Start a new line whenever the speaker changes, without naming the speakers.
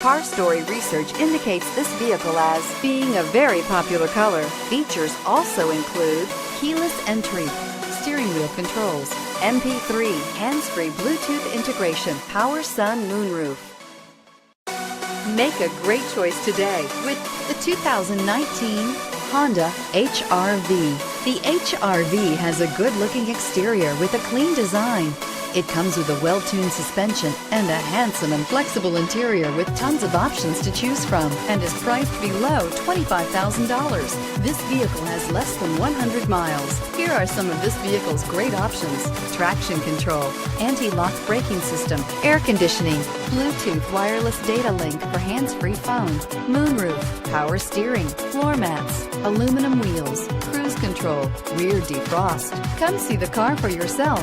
Car Story research indicates this vehicle as being a very popular color. Features also include keyless entry, steering wheel controls, MP3, hands-free Bluetooth integration, power sun moonroof. Make a great choice today with the 2019 Honda HR-V. The HR-V has a good-looking exterior with a clean design. It comes with a well-tuned suspension and a handsome and flexible interior with tons of options to choose from and is priced below $25,000. This vehicle has less than 100 miles. Here are some of this vehicle's great options: traction control, anti-lock braking system, air conditioning, Bluetooth wireless data link for hands-free phone, moonroof, power steering, floor mats, aluminum wheels, cruise control, rear defrost. Come see the car for yourself.